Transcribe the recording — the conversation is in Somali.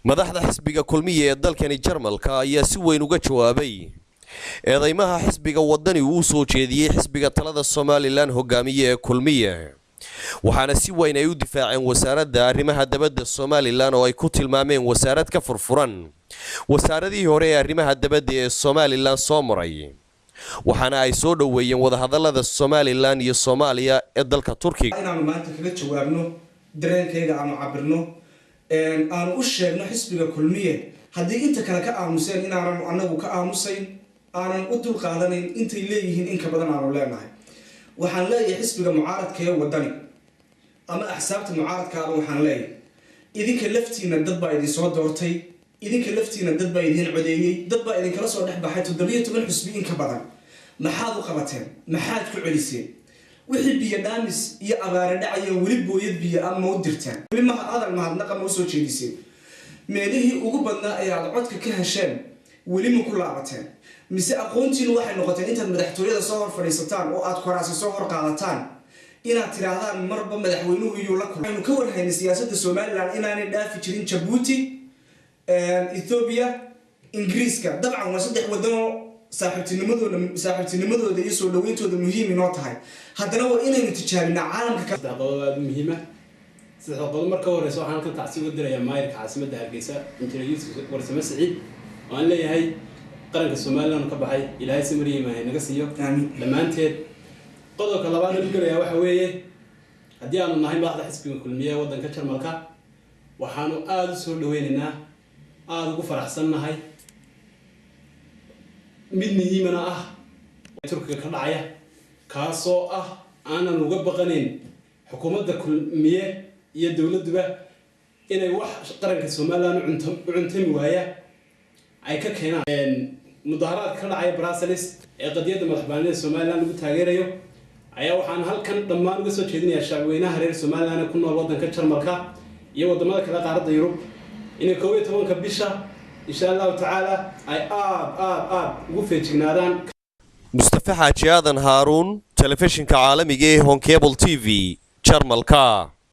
madaxda xisbiga kulmiye ee dalkani Jarmalka ayaa si weyn uga jawaabay eedeymaha xisbiga wadani uu soo jeediyay xisbiga talada Somaliland hogaamiye ee kulmiye waxaana si weyn ay u difaaceen wasaaradda arrimaha dibadda Somaliland oo ay ku tilmaameen wasaarad ka furfuran wasaaradii hore ee arrimaha dibadda ee Somaliland soo maray waxaana ay soo dhaweeyeen wadahadalada Somaliland iyo Soomaaliya ee dalka Turkiga inaanu maanta kaga jawaabno dareenkayga aanu cabirno aanu u sheegno xisbiga kulmiye haddii inta kale ka aamuseen inaanu anagu ka aamusayn aanan u dul qaadanayn intay leeyihiin in ka badan aanu leenahay waxaan leeyahay xisbiga mucaaradka ee wadani ama axsaabta mucaaradka waxaan leeyahay idinka laftiina dad baa idin soo doortay idinka laftiina dad baa idin codeeyay dad baa idin kala soo dhex baxay 17 xisbi in ka badan maxaad u qabateen maxaad ku celiseen wixii biyo dhaamis iyo abaare dhacaya wali booyad biyo ama u dirtaan wali ma hadal mahadnaqa ma soo jeediseen meelihii ugu badnaa ay aad codka ka hesheen wali ma ku laabateen mise aqoontiinu waxay noqotay intaad madaxtooyada soo hor fadhiisataan oo aad koraasi soo hor qaadataan inaad tiraahdaan marba madaxweynuhu iyo la kulmay ka warhaynay siyaasadda Soomaaliland inaanay dhaafi jirin Djibouti Ethiopia Ingiriiska dabcan waa saddex wadan saaxiibtinimadooda iyo soo dhaweyntooda muhiim inoo tahay haddana waa inaynu tijaabinaa caalamka ka qodobada muhiima sida qodob marka horeysa waxaan ka tacsiib u dirayaa maayirka caasimadda Hargeysa injineer Yuusuf Warsame Saciid oo aan leeyahay qaranka Soomaaliland ka baxay ilaahay si mariima naga siiyo dhamaanteed qodobka labaad ee galayaa waxa weeye haddii aanu nahay madaxda xisbiga kulmiye wadanka Jarmalka waxaanu aad u soo dhaweynaynaa aad ugu faraxsanahay mid muhiimana ah Turkiga ka dhacaya kaasoo ah aanan uga baqanayn xukuumadda kulmiye iyo dawladduba inay wax qaranka Soomaaliland u cuntami waaya ay ka keenaan mudaharaad ka dhacay Brussels ee qadiyadda madaxbannaanida Soomaaliland lagu taageerayo ayaa waxaan halkan dhammaan uga soo jeedinayaa shacabweynaha reer Soomaaliland ku nool wadanka Jarmalka iyo wadamada kale qaaradda Yurub inay 12 bisha insha Allah ta'ala ay ugu feejignaadaan Mustafa Xaaji Aadan Haaruun telefishinka caalamiga ee Hon Cable TV Jarmalka